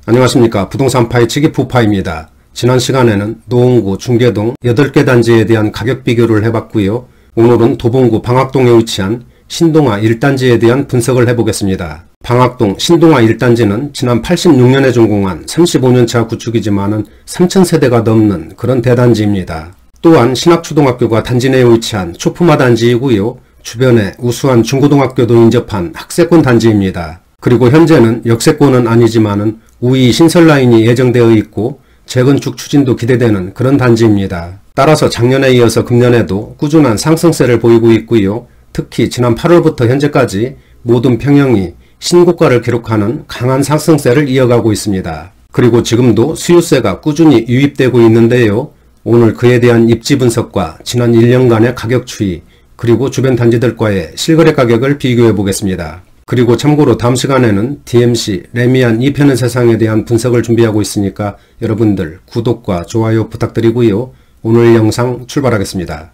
안녕하십니까. 부동산 파헤치기 부파입니다. 지난 시간에는 노원구, 중계동 8개 단지에 대한 가격 비교를 해봤고요. 오늘은 도봉구 방학동에 위치한 신동아 1단지에 대한 분석을 해보겠습니다. 방학동 신동아 1단지는 지난 86년에 준공한 35년차 구축이지만은 3000세대가 넘는 그런 대단지입니다. 또한 신학초등학교가 단지 내에 위치한 초품화 단지이고요. 주변에 우수한 중고등학교도 인접한 학세권 단지입니다. 그리고 현재는 역세권은 아니지만은 우이 신설 라인이 예정되어 있고 재건축 추진도 기대되는 그런 단지입니다. 따라서 작년에 이어서 금년에도 꾸준한 상승세를 보이고 있고요. 특히 지난 8월부터 현재까지 모든 평형이 신고가를 기록하는 강한 상승세를 이어가고 있습니다. 그리고 지금도 수요세가 꾸준히 유입되고 있는데요. 오늘 그에 대한 입지 분석과 지난 1년간의 가격 추이, 그리고 주변 단지들과의 실거래 가격을 비교해 보겠습니다. 그리고 참고로 다음 시간에는 DMC, 레미안 2편의 세상에 대한 분석을 준비하고 있으니까 여러분들 구독과 좋아요 부탁드리고요. 오늘 영상 출발하겠습니다.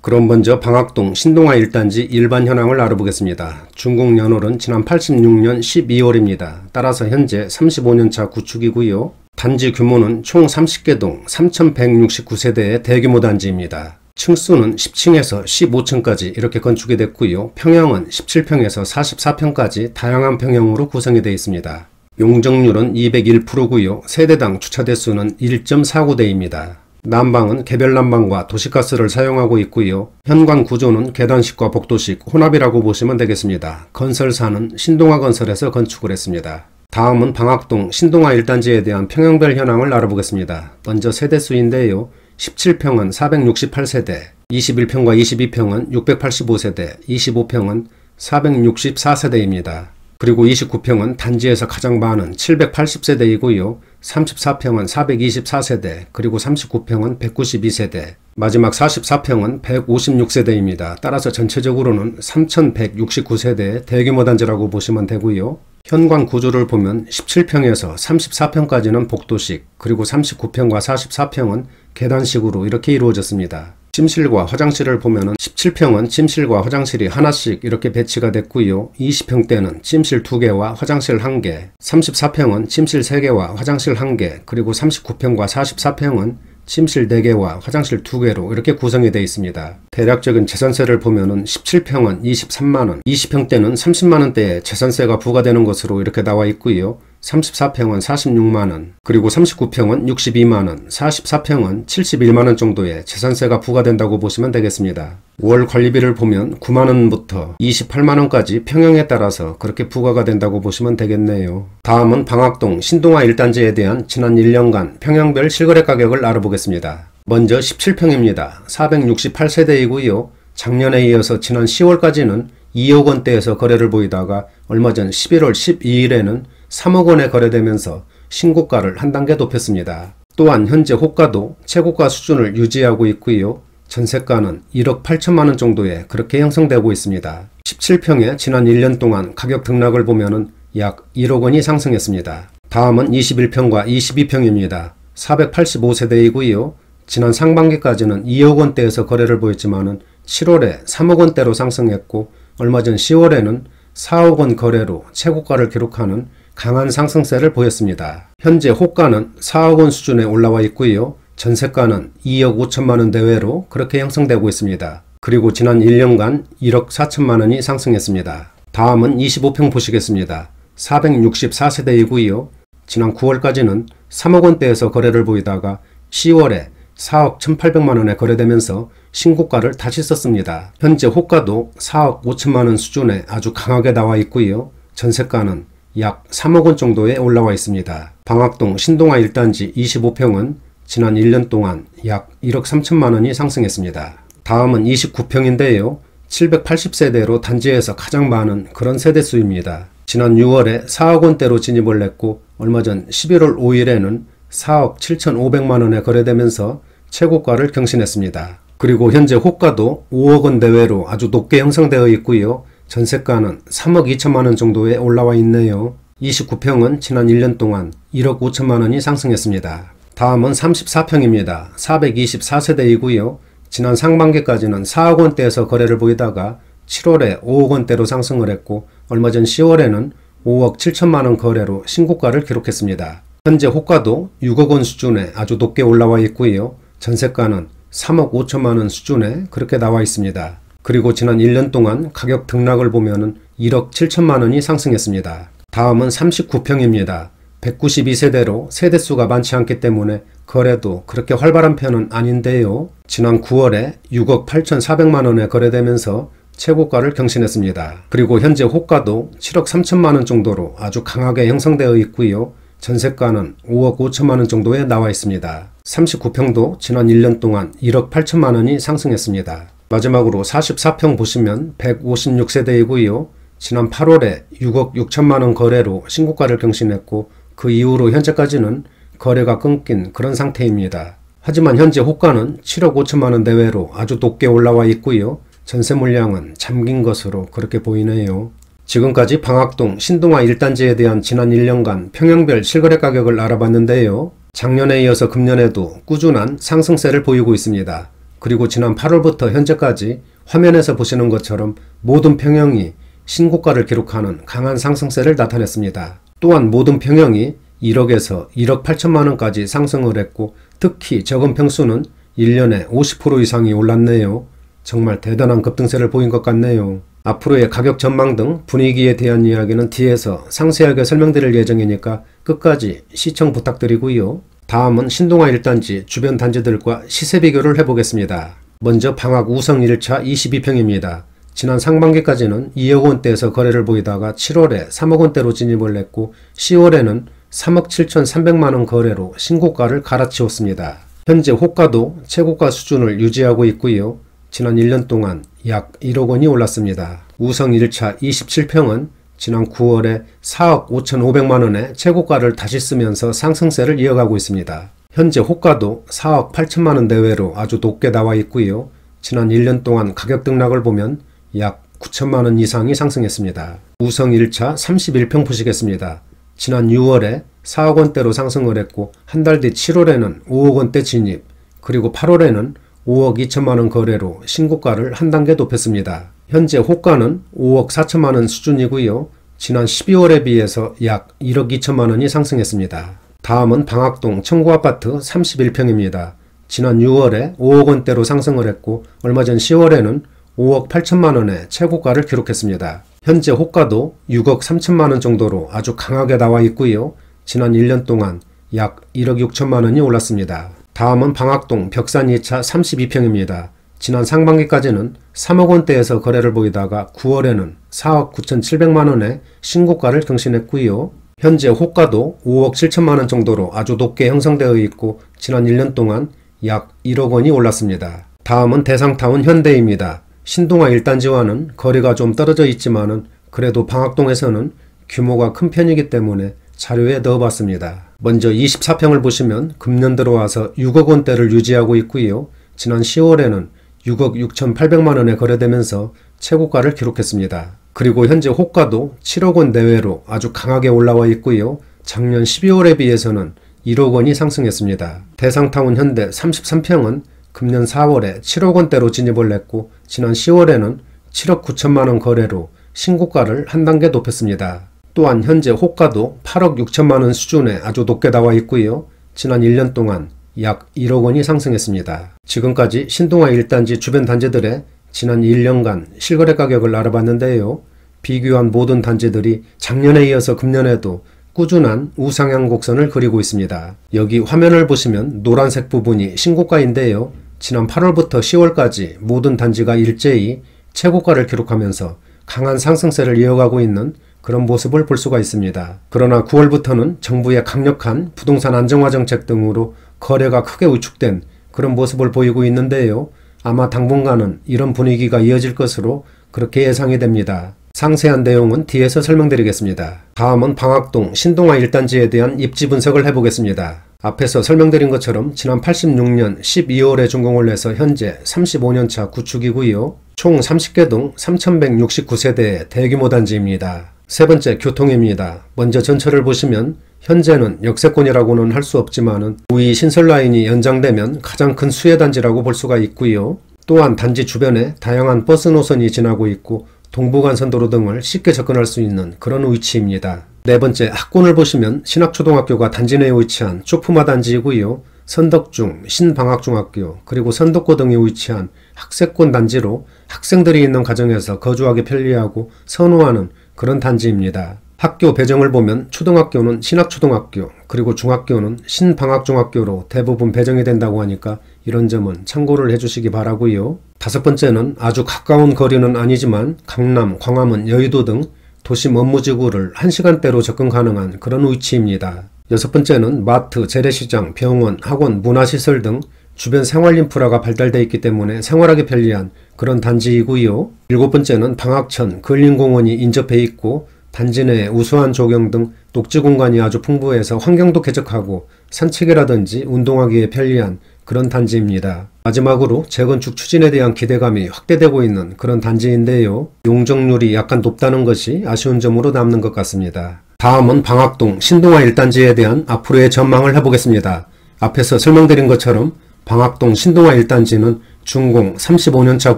그럼 먼저 방학동 신동아 1단지 일반 현황을 알아보겠습니다. 준공 연월은 지난 86년 12월입니다. 따라서 현재 35년차 구축이고요. 단지 규모는 총 30개 동 3169세대의 대규모 단지입니다. 층수는 10층에서 15층까지 이렇게 건축이 됐고요. 평형은 17평에서 44평까지 다양한 평형으로 구성이 되어 있습니다. 용적률은 201%고요. 세대당 주차 대수는 1.49대입니다. 난방은 개별 난방과 도시가스를 사용하고 있고요. 현관 구조는 계단식과 복도식 혼합이라고 보시면 되겠습니다. 건설사는 신동아 건설에서 건축을 했습니다. 다음은 방학동 신동아 1단지에 대한 평형별 현황을 알아보겠습니다. 먼저 세대수인데요. 17평은 468세대, 21평과 22평은 685세대, 25평은 464세대입니다. 그리고 29평은 단지에서 가장 많은 780세대이고요. 34평은 424세대, 그리고 39평은 192세대, 마지막 44평은 156세대입니다. 따라서 전체적으로는 3169세대의 대규모 단지라고 보시면 되고요. 현관 구조를 보면 17평에서 34평까지는 복도식, 그리고 39평과 44평은 계단식으로 이렇게 이루어졌습니다. 침실과 화장실을 보면은 17평은 침실과 화장실이 하나씩 이렇게 배치가 됐고요. 20평대는 침실 2개와 화장실 1개, 34평은 침실 3개와 화장실 1개, 그리고 39평과 44평은 침실 4개와 화장실 2개로 이렇게 구성이 되어 있습니다. 대략적인 재산세를 보면은 17평은 23만원, 20평대는 30만원대의 재산세가 부과되는 것으로 이렇게 나와 있고요. 34평은 46만원, 그리고 39평은 62만원, 44평은 71만원 정도의 재산세가 부과된다고 보시면 되겠습니다. 월 관리비를 보면 9만원부터 28만원까지 평형에 따라서 그렇게 부과가 된다고 보시면 되겠네요. 다음은 방학동 신동아 1단지에 대한 지난 1년간 평형별 실거래 가격을 알아보겠습니다. 먼저 17평입니다. 468세대이고요. 작년에 이어서 지난 10월까지는 2억원대에서 거래를 보이다가 얼마 전 11월 12일에는 3억원에 거래되면서 신고가를 한 단계 높였습니다. 또한 현재 호가도 최고가 수준을 유지하고 있고요. 전세가는 1억 8천만원 정도에 그렇게 형성되고 있습니다. 17평에 지난 1년 동안 가격 등락을 보면은 약 1억원이 상승했습니다. 다음은 21평과 22평입니다. 485세대이고요. 지난 상반기까지는 2억원대에서 거래를 보였지만은 7월에 3억원대로 상승했고 얼마 전 10월에는 4억원 거래로 최고가를 기록하는 강한 상승세를 보였습니다. 현재 호가는 4억원 수준에 올라와 있고요. 전세가는 2억 5천만원 대외로 그렇게 형성되고 있습니다. 그리고 지난 1년간 1억 4천만원이 상승했습니다. 다음은 25평 보시겠습니다. 464세대이고요. 지난 9월까지는 3억원대에서 거래를 보이다가 10월에 4억 1800만원에 거래되면서 신고가를 다시 썼습니다. 현재 호가도 4억 5천만원 수준에 아주 강하게 나와 있고요. 전세가는 약 3억원 정도에 올라와 있습니다. 방학동 신동아 1단지 25평은 지난 1년 동안 약 1억 3천만원이 상승했습니다. 다음은 29평인데요. 780세대로 단지에서 가장 많은 그런 세대수입니다. 지난 6월에 4억원대로 진입을 했고 얼마 전 11월 5일에는 4억 7,500만원에 거래되면서 최고가를 경신했습니다. 그리고 현재 호가도 5억원 내외로 아주 높게 형성되어 있고요. 전세가는 3억 2천만원 정도에 올라와 있네요. 29평은 지난 1년 동안 1억 5천만원이 상승했습니다. 다음은 34평입니다. 424세대이고요. 지난 상반기까지는 4억원대에서 거래를 보이다가 7월에 5억원대로 상승을 했고 얼마 전 10월에는 5억 7천만원 거래로 신고가를 기록했습니다. 현재 호가도 6억 원 수준에 아주 높게 올라와 있고요. 전세가는 3억 5천만원 수준에 그렇게 나와 있습니다. 그리고 지난 1년 동안 가격 등락을 보면은 1억 7천만원이 상승했습니다. 다음은 39평입니다. 192세대로 세대수가 많지 않기 때문에 거래도 그렇게 활발한 편은 아닌데요. 지난 9월에 6억 8,400만원에 거래되면서 최고가를 경신했습니다. 그리고 현재 호가도 7억 3천만원 정도로 아주 강하게 형성되어 있고요. 전세가는 5억 5천만원 정도에 나와 있습니다. 39평도 지난 1년 동안 1억 8천만원이 상승했습니다. 마지막으로 44평 보시면 156세대이고요. 지난 8월에 6억 6천만원 거래로 신고가를 경신했고 그 이후로 현재까지는 거래가 끊긴 그런 상태입니다. 하지만 현재 호가는 7억 5천만원 내외로 아주 높게 올라와 있고요. 전세 물량은 잠긴 것으로 그렇게 보이네요. 지금까지 방학동 신동아 1단지에 대한 지난 1년간 평형별 실거래 가격을 알아봤는데요. 작년에 이어서 금년에도 꾸준한 상승세를 보이고 있습니다. 그리고 지난 8월부터 현재까지 화면에서 보시는 것처럼 모든 평형이 신고가를 기록하는 강한 상승세를 나타냈습니다. 또한 모든 평형이 1억에서 1억 8천만원까지 상승을 했고 특히 적은 평수는 1년에 50% 이상이 올랐네요. 정말 대단한 급등세를 보인 것 같네요. 앞으로의 가격 전망 등 분위기에 대한 이야기는 뒤에서 상세하게 설명드릴 예정이니까 끝까지 시청 부탁드리고요. 다음은 신동아 1단지 주변 단지들과 시세 비교를 해보겠습니다. 먼저 방학 우성 1차 22평입니다. 지난 상반기까지는 2억 원대에서 거래를 보이다가 7월에 3억 원대로 진입을 했고 10월에는 3억 7,300만원 거래로 신고가를 갈아치웠습니다. 현재 호가도 최고가 수준을 유지하고 있고요. 지난 1년 동안 약 1억 원이 올랐습니다. 우성 1차 27평은 지난 9월에 4억 5,500만원의 최고가를 다시 쓰면서 상승세를 이어가고 있습니다. 현재 호가도 4억 8천만원 내외로 아주 높게 나와 있고요. 지난 1년 동안 가격 등락을 보면 약 9천만원 이상이 상승했습니다. 우성 1차 31평 보시겠습니다. 지난 6월에 4억 원대로 상승을 했고 한 달 뒤 7월에는 5억 원대 진입, 그리고 8월에는 5억 2천만원 거래로 신고가를 한 단계 높였습니다. 현재 호가는 5억 4천만원 수준이고요. 지난 12월에 비해서 약 1억 2천만원이 상승했습니다. 다음은 방학동 청구아파트 31평입니다. 지난 6월에 5억 원대로 상승을 했고 얼마 전 10월에는 5억 8천만원의 최고가를 기록했습니다. 현재 호가도 6억 3천만원 정도로 아주 강하게 나와 있고요. 지난 1년 동안 약 1억 6천만원이 올랐습니다. 다음은 방학동 벽산 2차 32평입니다. 지난 상반기까지는 3억 원대에서 거래를 보이다가 9월에는 4억 9,700만원의 신고가를 경신했고요. 현재 호가도 5억 7천만원 정도로 아주 높게 형성되어 있고 지난 1년 동안 약 1억 원이 올랐습니다. 다음은 대상타운 현대입니다. 신동아 1단지와는 거리가 좀 떨어져 있지만은 그래도 방학동에서는 규모가 큰 편이기 때문에 자료에 넣어봤습니다. 먼저 24평을 보시면 금년 들어와서 6억 원대를 유지하고 있고요. 지난 10월에는 6억 6,800만원에 거래되면서 최고가를 기록했습니다. 그리고 현재 호가도 7억 원 내외로 아주 강하게 올라와 있고요. 작년 12월에 비해서는 1억 원이 상승했습니다. 대상타운 현대 33평은 금년 4월에 7억 원대로 진입을 했고 지난 10월에는 7억 9천만원 거래로 신고가를 한 단계 높였습니다. 또한 현재 호가도 8억 6천만원 수준에 아주 높게 나와 있고요. 지난 1년 동안 약 1억 원이 상승했습니다. 지금까지 신동아 1단지 주변 단지들의 지난 1년간 실거래 가격을 알아봤는데요. 비교한 모든 단지들이 작년에 이어서 금년에도 꾸준한 우상향 곡선을 그리고 있습니다. 여기 화면을 보시면 노란색 부분이 신고가인데요. 지난 8월부터 10월까지 모든 단지가 일제히 최고가를 기록하면서 강한 상승세를 이어가고 있는 그런 모습을 볼 수가 있습니다. 그러나 9월부터는 정부의 강력한 부동산 안정화 정책 등으로 거래가 크게 위축된 그런 모습을 보이고 있는데요. 아마 당분간은 이런 분위기가 이어질 것으로 그렇게 예상이 됩니다. 상세한 내용은 뒤에서 설명드리겠습니다. 다음은 방학동 신동아 1단지에 대한 입지 분석을 해보겠습니다. 앞에서 설명드린 것처럼 지난 86년 12월에 준공을 해서 현재 35년차 구축이고요. 총 30개 동 3,169세대의 대규모 단지입니다. 세 번째 교통입니다. 먼저 전철을 보시면 현재는 역세권이라고는 할 수 없지만 우이 신설라인이 연장되면 가장 큰 수혜단지라고 볼 수가 있고요. 또한 단지 주변에 다양한 버스 노선이 지나고 있고 동부간선도로 등을 쉽게 접근할 수 있는 그런 위치입니다. 네 번째, 학군을 보시면 신학초등학교가 단지 내에 위치한 쪼푸마 단지이고요. 선덕중, 신방학중학교, 그리고 선덕고 등에 위치한 학세권 단지로 학생들이 있는 가정에서 거주하기 편리하고 선호하는 그런 단지입니다. 학교 배정을 보면 초등학교는 신학초등학교, 그리고 중학교는 신방학중학교로 대부분 배정이 된다고 하니까 이런 점은 참고를 해주시기 바라고요. 다섯 번째는 아주 가까운 거리는 아니지만 강남, 광화문, 여의도 등 도심 업무지구를 1시간대로 접근 가능한 그런 위치입니다. 여섯 번째는 마트, 재래시장, 병원, 학원, 문화시설 등 주변 생활인프라가 발달되어 있기 때문에 생활하기 편리한 그런 단지이고요. 일곱 번째는 방학천, 근린공원이 인접해 있고 단지 내에 우수한 조경 등 녹지 공간이 아주 풍부해서 환경도 쾌적하고 산책이라든지 운동하기에 편리한 그런 단지입니다. 마지막으로 재건축 추진에 대한 기대감이 확대되고 있는 그런 단지인데요. 용적률이 약간 높다는 것이 아쉬운 점으로 남는 것 같습니다. 다음은 방학동 신동아 1단지에 대한 앞으로의 전망을 해보겠습니다. 앞에서 설명드린 것처럼 방학동 신동아 1단지는 준공 35년차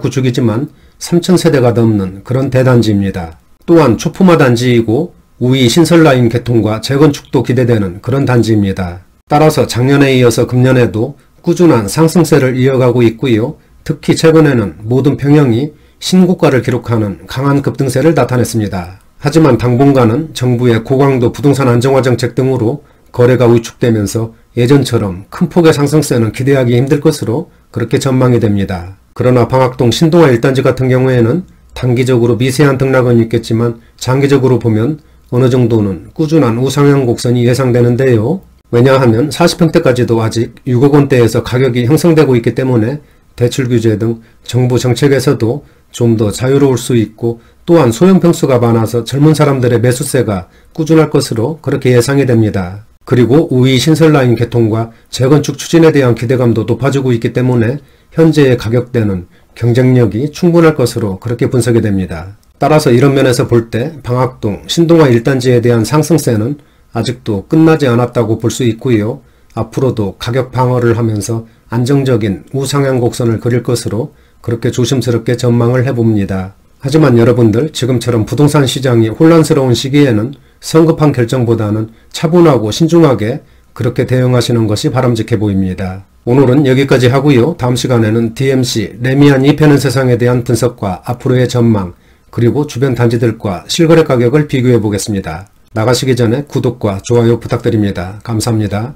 구축이지만 3,000세대가 넘는 그런 대단지입니다. 또한 초품화 단지이고 우이 신설라인 개통과 재건축도 기대되는 그런 단지입니다. 따라서 작년에 이어서 금년에도 꾸준한 상승세를 이어가고 있고요. 특히 최근에는 모든 평형이 신고가를 기록하는 강한 급등세를 나타냈습니다. 하지만 당분간은 정부의 고강도 부동산 안정화 정책 등으로 거래가 위축되면서 예전처럼 큰 폭의 상승세는 기대하기 힘들 것으로 그렇게 전망이 됩니다. 그러나 방학동 신동아 1단지 같은 경우에는 단기적으로 미세한 등락은 있겠지만 장기적으로 보면 어느 정도는 꾸준한 우상향 곡선이 예상되는데요. 왜냐하면 40평대까지도 아직 6억 원대에서 가격이 형성되고 있기 때문에 대출 규제 등 정부 정책에서도 좀 더 자유로울 수 있고 또한 소형 평수가 많아서 젊은 사람들의 매수세가 꾸준할 것으로 그렇게 예상이 됩니다. 그리고 우이 신설라인 개통과 재건축 추진에 대한 기대감도 높아지고 있기 때문에 현재의 가격대는 경쟁력이 충분할 것으로 그렇게 분석이 됩니다. 따라서 이런 면에서 볼 때 방학동 신동아 1단지에 대한 상승세는 아직도 끝나지 않았다고 볼 수 있고요. 앞으로도 가격 방어를 하면서 안정적인 우상향 곡선을 그릴 것으로 그렇게 조심스럽게 전망을 해봅니다. 하지만 여러분들 지금처럼 부동산 시장이 혼란스러운 시기에는 성급한 결정보다는 차분하고 신중하게 그렇게 대응하시는 것이 바람직해 보입니다. 오늘은 여기까지 하고요. 다음 시간에는 DMC 레미안 2패는 세상에 대한 분석과 앞으로의 전망 그리고 주변 단지들과 실거래 가격을 비교해 보겠습니다. 나가시기 전에 구독과 좋아요 부탁드립니다. 감사합니다.